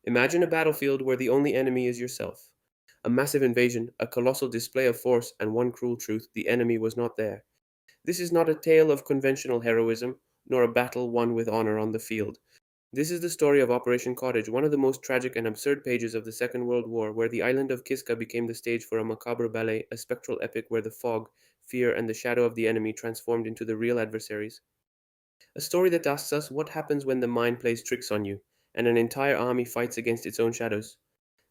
Imagine a battlefield where the only enemy is yourself. A massive invasion, a colossal display of force, and one cruel truth: the enemy was not there. This is not a tale of conventional heroism, nor a battle won with honor on the field. This is the story of Operation Cottage, one of the most tragic and absurd pages of the Second World War, where the island of Kiska became the stage for a macabre ballet, a spectral epic where the fog, fear, and the shadow of the enemy transformed into the real adversaries. A story that asks us what happens when the mind plays tricks on you, and an entire army fights against its own shadows.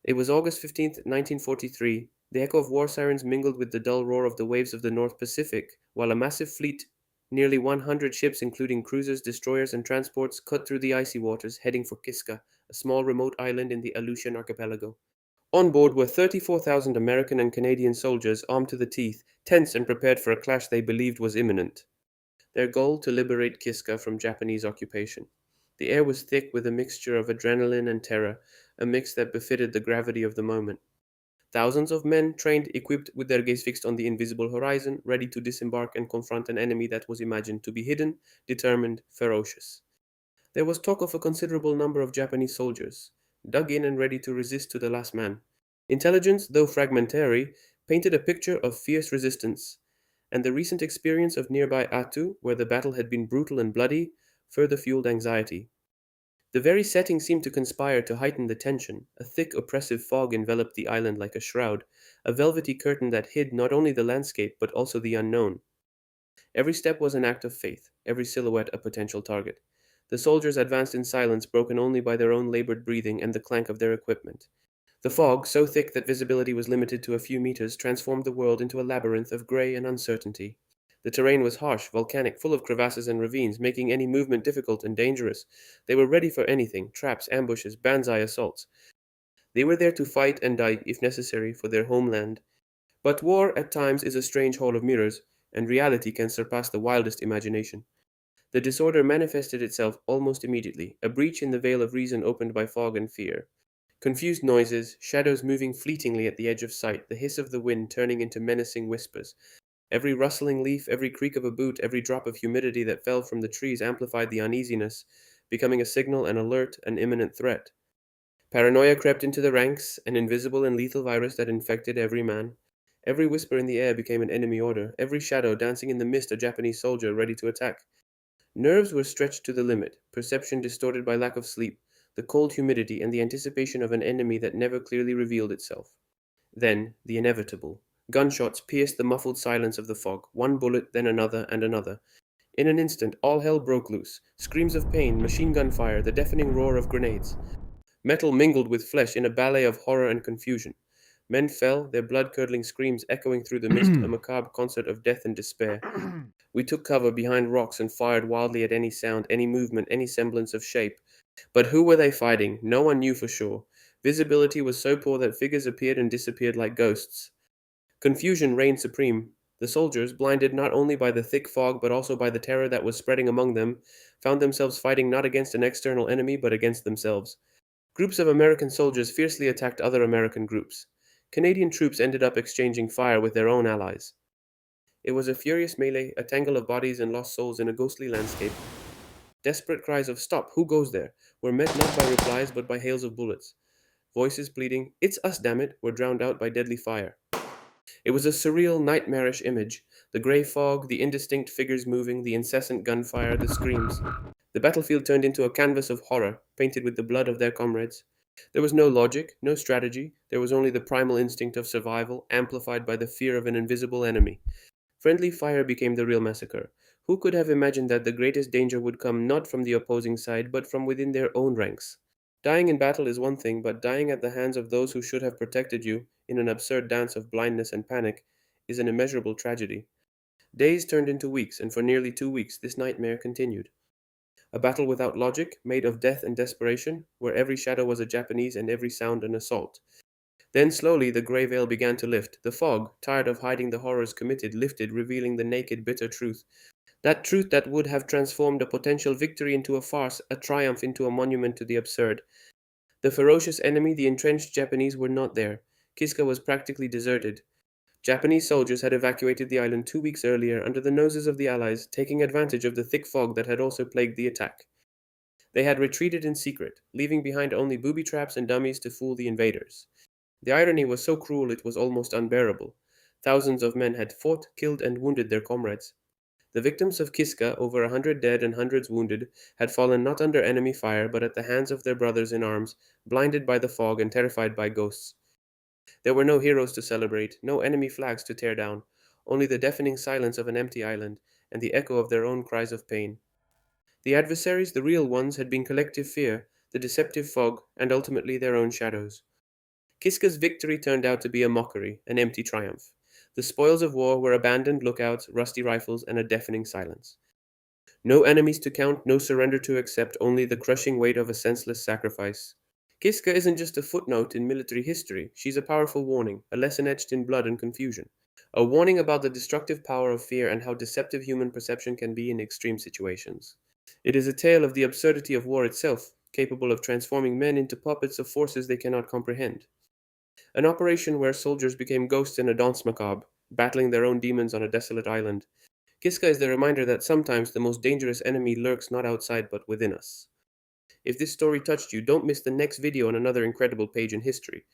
It was August 15th, 1943. The echo of war sirens mingled with the dull roar of the waves of the North Pacific, while a massive fleet, nearly 100 ships including cruisers, destroyers, and transports, cut through the icy waters, heading for Kiska, a small remote island in the Aleutian archipelago. On board were 34,000 American and Canadian soldiers armed to the teeth, tense and prepared for a clash they believed was imminent. Their goal: to liberate Kiska from Japanese occupation. The air was thick with a mixture of adrenaline and terror, a mix that befitted the gravity of the moment. Thousands of men, trained, equipped, with their gaze fixed on the invisible horizon, ready to disembark and confront an enemy that was imagined to be hidden, determined, ferocious. There was talk of a considerable number of Japanese soldiers, dug in and ready to resist to the last man. Intelligence, though fragmentary, painted a picture of fierce resistance, and the recent experience of nearby Attu, where the battle had been brutal and bloody, further fueled anxiety. The very setting seemed to conspire to heighten the tension. A thick, oppressive fog enveloped the island like a shroud, a velvety curtain that hid not only the landscape but also the unknown. Every step was an act of faith, every silhouette a potential target. The soldiers advanced in silence, broken only by their own labored breathing and the clank of their equipment. The fog, so thick that visibility was limited to a few meters, transformed the world into a labyrinth of gray and uncertainty. The terrain was harsh, volcanic, full of crevasses and ravines, making any movement difficult and dangerous. They were ready for anything: traps, ambushes, banzai assaults. They were there to fight and die, if necessary, for their homeland. But war at times is a strange hall of mirrors, and reality can surpass the wildest imagination. The disorder manifested itself almost immediately, a breach in the veil of reason opened by fog and fear. Confused noises, shadows moving fleetingly at the edge of sight, the hiss of the wind turning into menacing whispers. Every rustling leaf, every creak of a boot, every drop of humidity that fell from the trees amplified the uneasiness, becoming a signal, an alert, an imminent threat. Paranoia crept into the ranks, an invisible and lethal virus that infected every man. Every whisper in the air became an enemy order, every shadow dancing in the mist a Japanese soldier ready to attack. Nerves were stretched to the limit, perception distorted by lack of sleep, the cold humidity, and the anticipation of an enemy that never clearly revealed itself. Then, the inevitable. Gunshots pierced the muffled silence of the fog, one bullet, then another and another. In an instant, all hell broke loose. Screams of pain, machine gun fire, the deafening roar of grenades. Metal mingled with flesh in a ballet of horror and confusion. Men fell, their blood-curdling screams echoing through the mist, a macabre concert of death and despair. We took cover behind rocks and fired wildly at any sound, any movement, any semblance of shape. But who were they fighting? No one knew for sure. Visibility was so poor that figures appeared and disappeared like ghosts. Confusion reigned supreme. The soldiers, blinded not only by the thick fog but also by the terror that was spreading among them, found themselves fighting not against an external enemy but against themselves. Groups of American soldiers fiercely attacked other American groups. Canadian troops ended up exchanging fire with their own allies. It was a furious melee, a tangle of bodies and lost souls in a ghostly landscape. Desperate cries of "Stop! Who goes there?" were met not by replies but by hails of bullets. Voices pleading, "It's us, damn it!" were drowned out by deadly fire. It was a surreal, nightmarish image: the grey fog, the indistinct figures moving, the incessant gunfire, the screams. The battlefield turned into a canvas of horror, painted with the blood of their comrades. There was no logic, no strategy, there was only the primal instinct of survival, amplified by the fear of an invisible enemy. Friendly fire became the real massacre. Who could have imagined that the greatest danger would come not from the opposing side, but from within their own ranks? Dying in battle is one thing, but dying at the hands of those who should have protected you, in an absurd dance of blindness and panic, is an immeasurable tragedy. Days turned into weeks, and for nearly 2 weeks this nightmare continued. A battle without logic, made of death and desperation, where every shadow was a Japanese and every sound an assault. Then slowly the grey veil began to lift. The fog, tired of hiding the horrors committed, lifted, revealing the naked, bitter truth. That truth that would have transformed a potential victory into a farce, a triumph into a monument to the absurd. The ferocious enemy, the entrenched Japanese, were not there. Kiska was practically deserted. Japanese soldiers had evacuated the island 2 weeks earlier under the noses of the Allies, taking advantage of the thick fog that had also plagued the attack. They had retreated in secret, leaving behind only booby traps and dummies to fool the invaders. The irony was so cruel it was almost unbearable. Thousands of men had fought, killed, and wounded their comrades. The victims of Kiska, over 100 dead and hundreds wounded, had fallen not under enemy fire but at the hands of their brothers in arms, blinded by the fog and terrified by ghosts. There were no heroes to celebrate, no enemy flags to tear down, only the deafening silence of an empty island and the echo of their own cries of pain. The adversaries, the real ones, had been collective fear, the deceptive fog, and ultimately their own shadows. Kiska's victory turned out to be a mockery, an empty triumph. The spoils of war were abandoned lookouts, rusty rifles, and a deafening silence. No enemies to count, no surrender to accept, only the crushing weight of a senseless sacrifice. Kiska isn't just a footnote in military history, she's a powerful warning, a lesson etched in blood and confusion. A warning about the destructive power of fear and how deceptive human perception can be in extreme situations. It is a tale of the absurdity of war itself, capable of transforming men into puppets of forces they cannot comprehend. An operation where soldiers became ghosts in a danse macabre, battling their own demons on a desolate island. Kiska is the reminder that sometimes the most dangerous enemy lurks not outside but within us. If this story touched you, don't miss the next video on another incredible page in history.